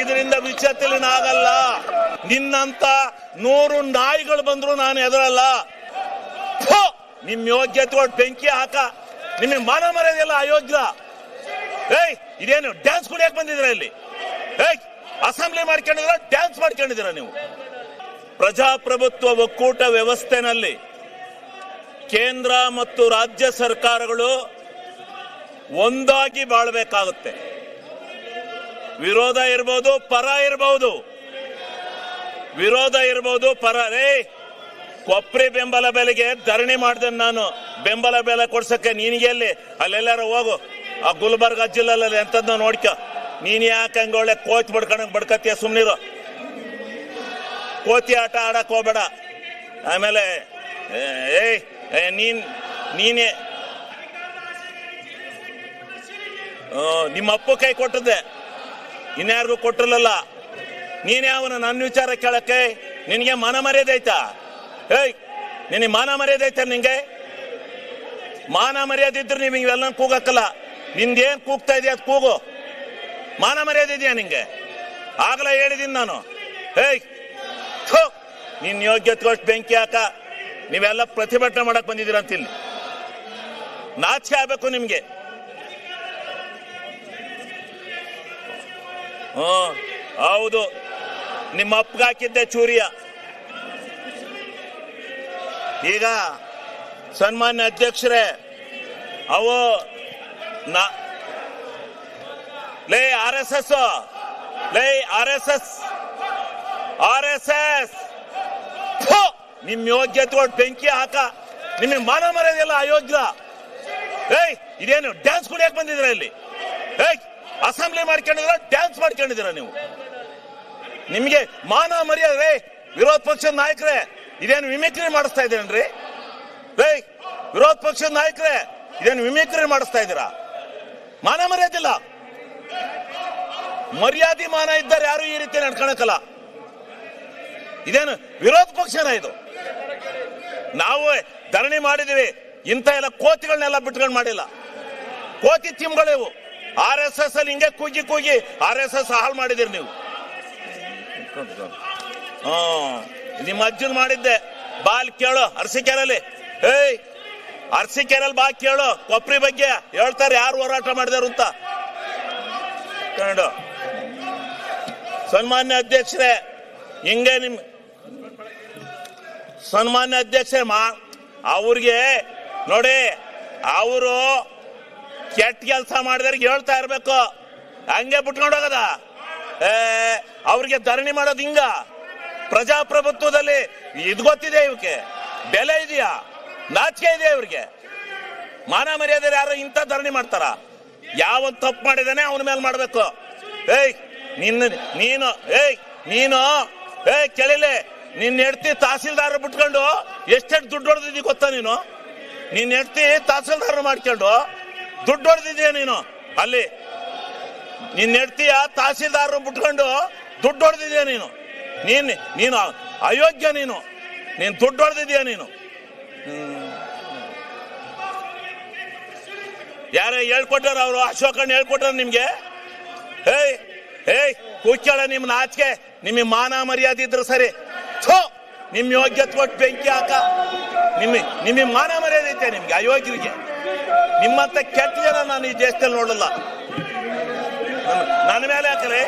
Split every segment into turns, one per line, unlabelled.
ಇದರಿಂದ ವಿಚಲಿತ ಆಗಲ್ಲ. ನಿನ್ನಂತ 100 ನಾಯಿಗಳು ಬಂದ್ರು ನಾನು ಎದುರಲ್ಲ. ನಿಮ್ ಯೋಗ್ಯತೆ ಬೆಂಕಿ ಹಾಕ. ನಿಮಗೆ ಮಾನ ಮರ್ಯಾದೆಲ್ಲ ಅಯೋಗ್ಯ. ಇದೇನು ಡ್ಯಾನ್ಸ್ ಕುಡಿಯಕ್ ಬಂದಿದ್ರ ಇಲ್ಲಿ? ಅಸೆಂಬ್ಲಿ ಮಾಡ್ಕೊಂಡಿದ್ರ, ಡ್ಯಾನ್ಸ್ ಮಾಡ್ಕೊಂಡಿದ್ದೀರಾ ನೀವು? ಪ್ರಜಾಪ್ರಭುತ್ವ ಒಕ್ಕೂಟ ವ್ಯವಸ್ಥೆನಲ್ಲಿ ಕೇಂದ್ರ ಮತ್ತು ರಾಜ್ಯ ಸರ್ಕಾರಗಳು ಒಂದಾಗಿ ಬಾಳ್ಬೇಕಾಗುತ್ತೆ. ವಿರೋಧ ಇರಬಹುದು, ಪರ ಇರಬಹುದು. ವಿರೋಧ ಇರಬಹುದು, ಪರ. ಕೊಪ್ರಿ ಬೆಂಬಲ ಬೆಲೆಗೆ ಧರಣಿ ಮಾಡಿದೆ ನಾನು. ಬೆಂಬಲ ಬೆಲೆ ಕೊಡ್ಸಕ್ಕೆ ನಿನಗೆ ಎಲ್ಲಿ? ಅಲ್ಲೆಲ್ಲಾರ ಹೋಗು, ಆ ಗುಲ್ಬರ್ಗ ಜಿಲ್ಲೆಲ್ಲ ಎಂತದ್ನ ನೋಡ್ಕ. ನೀನ್ ಯಾಕೆ ಹಂಗ ಒಳ್ಳೆ ಕೋಚ್ ಬಡ್ಕತ್ತೀಯ? ಸುಮ್ನಿರು. ಕೋತಿ ಆಟ ಆಡಕ್ ಹೋಗ್ಬೇಡ. ಆಮೇಲೆ ನೀನೇ ನಿಮ್ಮ ಅಪ್ಪು ಕೈ ಕೊಟ್ಟದ್ದೆ, ಇನ್ಯಾರಿಗೂ ಕೊಟ್ಟಿರಲಿಲ್ಲ. ನೀನೇ ಅವನು ನನ್ನ ವಿಚಾರ ಕೇಳಕ್ಕೆ ನಿನಗೆ ಮಾನ ಮರ್ಯಾದೆ ಐತಾ? ನಿನಗೆ ಮಾನ ಮರ್ಯಾದೆ ಐತ? ನಿಂಗೆ ಮಾನ ಮರ್ಯಾದೆ ಇದ್ರೆ ನೀವು ಇವೆಲ್ಲ ಕೂಗಕ್ಕಲ್ಲ. ನಿಂದೇನ್ ಕೂಗ್ತಾ ಇದೆಯಾ ಅದು ಕೂಗು. ಮಾನ ಮರ್ಯಾದೆ ಇದೆಯಾ ನಿಂಗೆ? ಆಗಲೇ ಹೇಳಿದೀನಿ ನಾನು. ನಿನ್ ಯೋಗ್ಯತೆಗೋಷ್ಟು ಬೆಂಕಿ ಹಾಕ. ನೀವೆಲ್ಲ ಪ್ರತಿಭಟನೆ ಮಾಡಕ್ ಬಂದಿದ್ದೀರ ಅಂತ ಇಲ್ಲಿ. ನಾಚಿಕೆ ಆಗ್ಬೇಕು ನಿಮ್ಗೆ. ಹೌದು, ನಿಮ್ಮ ಅಪ್ಪಗೆ ಹಾಕಿದ್ದೆ ಚೂರಿಯ. ಈಗ ಸನ್ಮಾನ್ಯ ಅಧ್ಯಕ್ಷರೇ, ಅವು ಲೇ RSS ನಿಮ್ ಯೋಗ್ಯತೆ ಬೆಂಕಿ ಹಾಕ. ನಿಮಗೆ ಮಾನ ಮರ್ಯಾದೆಲ್ಲ ಅಯೋಗ್ಯ. ಇದೇನು ಡ್ಯಾನ್ಸ್ ಕುಡಿಯಕ್ ಬಂದಿದ್ರ ಇಲ್ಲಿ? ಅಸೆಂಬ್ಲಿ ಮಾಡ್ಕೊಂಡಿದ್ರ, ಡ್ಯಾನ್ಸ್ ಮಾಡ್ಕೊಂಡಿದ್ದೀರಾ ನೀವು? ನಿಮ್ಗೆ ಮಾನ ಮರ್ಯಾದೆ? ವಿರೋಧ ಪಕ್ಷದ ನಾಯಕರೇ, ಇದೇನು ಮಿಮಿಕ್ರಿ ಮಾಡಿಸ್ತಾ ಇದ್ದೀರೇನ್ರಿ? ವಿರೋಧ ಪಕ್ಷದ ನಾಯಕರೇ, ಇದೇನು ಮಿಮಿಕ್ರಿ ಮಾಡಿಸ್ತಾ ಇದ್ದೀರಾ? ಮಾನ ಮರ್ಯಾದಿಲ್ಲ. ಮರ್ಯಾದೆ ಮಾನ ಇದ್ದಾರೆ ಯಾರು ಈ ರೀತಿ ನಡ್ಕೊಳಕಲ್ಲ. ಇದೇನು ವಿರೋಧ ಪಕ್ಷನ ಇದು? ನಾವು ಧರಣಿ ಮಾಡಿದೀವಿ. ಇಂಥ ಎಲ್ಲ ಕೋತಿಗಳನ್ನೆಲ್ಲ ಬಿಟ್ಕೊಂಡು ಮಾಡಿಲ್ಲ. ಕೋತಿ ತಿಮ್ಗಳಿವು. RSS ಅಲ್ಲಿ ಹಿಂಗೆ ಕೂಗಿ RSS ಹಾಳು ಮಾಡಿದಿರಿ ನೀವು. ನಿಮ್ಮ ಅಜ್ಜನ್ ಮಾಡಿದ್ದೆ. ಬಾಲ್ ಕೇಳು ಅರಸೀಕೆರೆಯಲ್ಲಿ. ಅರಸೀಕೆರೆಯಲ್ಲಿ ಬಾ ಕೇಳು. ಕೊಪ್ರಿ ಬಗ್ಗೆ ಹೇಳ್ತಾರೆ ಯಾರು ಹೋರಾಟ ಮಾಡಿದಾರು ಅಂತ. ಸನ್ಮಾನ್ಯ ಅಧ್ಯಕ್ಷರೇ, ಹಿಂಗೆ ನಿಮ್ ಸನ್ಮಾನ್ಯ ಅಧ್ಯಕ್ಷರೇ, ಅವ್ರಿಗೆ ನೋಡಿ, ಅವರು ಕೆಟ್ಟ ಕೆಲಸ ಮಾಡಿದವ್ರಿಗೆ ಹೇಳ್ತಾ ಇರ್ಬೇಕು. ಹಂಗೆ ಬಿಟ್ಕೊಂಡು ಹೋಗದ? ಅವ್ರಿಗೆ ಧರಣಿ ಮಾಡೋದು ಹಿಂಗ? ಪ್ರಜಾಪ್ರಭುತ್ವದಲ್ಲಿ ಇದು ಗೊತ್ತಿದೆ, ಇವಕ್ಕೆ ಬೆಲೆ ಇದೆಯಾ? ನಾಚಿಕೆ ಇದೆಯಾ ಇವ್ರಿಗೆ? ಮಾನ ಮರ್ಯಾದೆ ಯಾರು ಇಂಥ ಧರಣಿ ಮಾಡ್ತಾರ? ಯಾವ ತಪ್ಪು ಮಾಡಿದಾನೆ ಅವನ ಮೇಲೆ ಮಾಡ್ಬೇಕು. ನೀನು ಕೇಳಿಲೆ, ನಿನ್ನ ಹೆಂಡ್ತಿ ತಹಸೀಲ್ದಾರ್ ಬಿಟ್ಕೊಂಡು ಎಷ್ಟೆಷ್ಟು ದುಡ್ಡು ಹೊಡೆದಿದ್ದಿ ಗೊತ್ತಾ ನೀನು? ನಿನ್ನ ಹೆಂಡ್ತಿ ತಹಸೀಲ್ದಾರ್ ಮಾಡ್ಕೊಂಡು ದುಡ್ಡು ಹೊಡೆದಿದ್ಯಾ ನೀನು? ಅಲ್ಲಿ ನಿನ್ನ ಹೆಂಡ್ತಿಯ ತಹಸೀಲ್ದಾರ್ ಬಿಟ್ಕೊಂಡು ದುಡ್ಡು ಹೊಡೆದಿದ್ಯಾ ನೀನು? ನೀನು ಅಯೋಗ್ಯ. ನೀನು ದುಡ್ಡು ಹೊಡೆದಿದ್ಯಾ ನೀನು? ಯಾರೇ ಹೇಳ್ಕೊಟ್ಟಾರ? ಅವರು ಅಶೋಕಣ್ಣ ಹೇಳ್ಕೊಟ್ಟಾರ ನಿಮ್ಗೆ? ಕೂಕ್ಯಾಳ ನಿಮ್ಮ ನಾಚಿಕೆ. ನಿಮಗೆ ಮಾನ ಮರ್ಯಾದೆ ಇದ್ರೆ ಸರಿ. ನಿಮ್ ಯೋಗ್ಯತೆ ಕೊಟ್ಟು ಬೆಂಕಿ ಹಾಕ. ನಿಮಗೆ ಮಾನ ಮರ್ಯಾದೆ ಐತೆ ನಿಮ್ಗೆ? ಅಯೋಗ್ಯರಿಗೆ ನಿಮ್ಮಂತ ಕೆಟ್ಟ ಜನ ನಾನು ಈ ದೇಶದಲ್ಲಿ ನೋಡಲ್ಲ. ನನ್ನ ಮೇಲೆ ಹಾಕಲೇ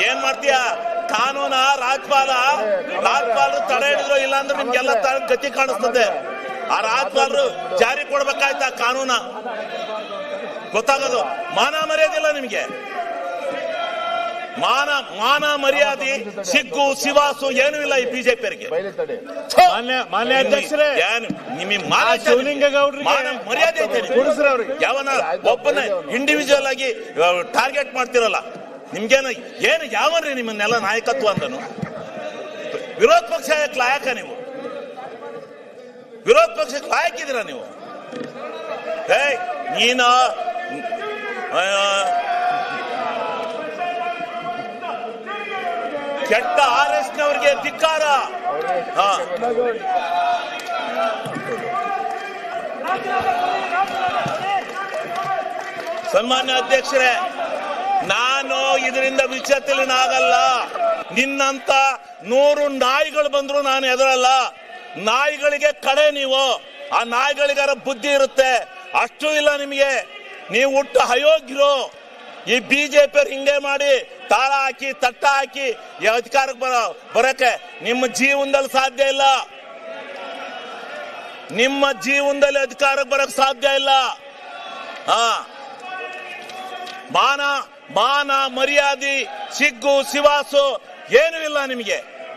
ಏನ್ ಮಾಡ್ತೀಯ? ಕಾನೂನ ರಾಜ್ಪಾಲರು ತಡೆ ಹಿಡಿದ್ರು, ಇಲ್ಲ ಅಂದ್ರೆ ನಿಮ್ಗೆಲ್ಲ ಗತಿ ಕಾಣಿಸ್ತದೆ. ಆ ರಾಜ್ಪಾಲರು ಜಾರಿ ಕೊಡ್ಬೇಕಾಯ್ತಾ ಕಾನೂನ? ಗೊತ್ತಾಗೋದು. ಮಾನ ಮರ್ಯಾದೆ ಇಲ್ಲ ನಿಮ್ಗೆ. ಮಾನ ಮರ್ಯಾದೆ, ಸಿಗ್ಗು ಸಿವಾಸು ಏನೂ ಇಲ್ಲ ಈ ಬಿಜೆಪಿಯವರಿಗೆ.
ಮಾನ್ಯ ಅಧ್ಯಕ್ಷರೇ,
ನಿಮಗೆ ಮಾನ ಮರ್ಯಾದೆ ಐತೆ? ಯಾವನ ಒಬ್ಬನ ಇಂಡಿವಿಜುವಲ್ ಆಗಿ ಟಾರ್ಗೆಟ್ ಮಾಡ್ತಿರಲ್ಲ. ನಿಮ್ಗೇನು ಯಾವನ್ರಿ ನಿಮ್ಮನ್ನೆಲ್ಲ ನಾಯಕತ್ವ ಅಂದನು? ವಿರೋಧ ಪಕ್ಷ ಲಾಯಕ ನೀವು? ವಿರೋಧ ಪಕ್ಷಕ್ಕೆ ಲಾಯಕಿದ್ದೀರಾ ನೀವು? ನೀನು ಕೆಟ್ಟ RSSನವರಿಗೆ ಧಿಕ್ಕಾರ. ಸನ್ಮಾನ್ಯ ಅಧ್ಯಕ್ಷರೇ, ನಾನು ಇದರಿಂದ ವಿಚಲಿತನಾಗಲ್ಲ. ನಿನ್ನಂತ 100 ನಾಯಿಗಳು ಬಂದ್ರು ನಾನು ಎದುರಲ್ಲ. ನಾಯಿಗಳಿಗೆ ಕಡೆ ನೀವು, ಆ ನಾಯಿಗಳಿಗಾರ ಬುದ್ಧಿ ಇರುತ್ತೆ, ಅಷ್ಟು ಇಲ್ಲ ನಿಮಗೆ. ನೀವು ಹುಟ್ಟು ಅಯೋಗ್ಯರು. ಈ ಬಿಜೆಪಿ ಹಿಂಗೆ ಮಾಡಿ ತಾಳ ಹಾಕಿ ತಟ್ಟ ಹಾಕಿ ಈ ಅಧಿಕಾರಕ್ಕೆ ಬರಕ್ಕೆ ನಿಮ್ಮ ಜೀವನದಲ್ಲಿ ಸಾಧ್ಯ ಇಲ್ಲ. ನಿಮ್ಮ ಜೀವನದಲ್ಲಿ ಅಧಿಕಾರಕ್ಕೆ ಬರಕ್ ಸಾಧ್ಯ ಇಲ್ಲ. ಮಾನ ಮರ್ಯಾದೆ ಸಿಗ್ಗು ಸಿವಾಸು ಏನೂ ಇಲ್ಲ ನಿಮಗೆ.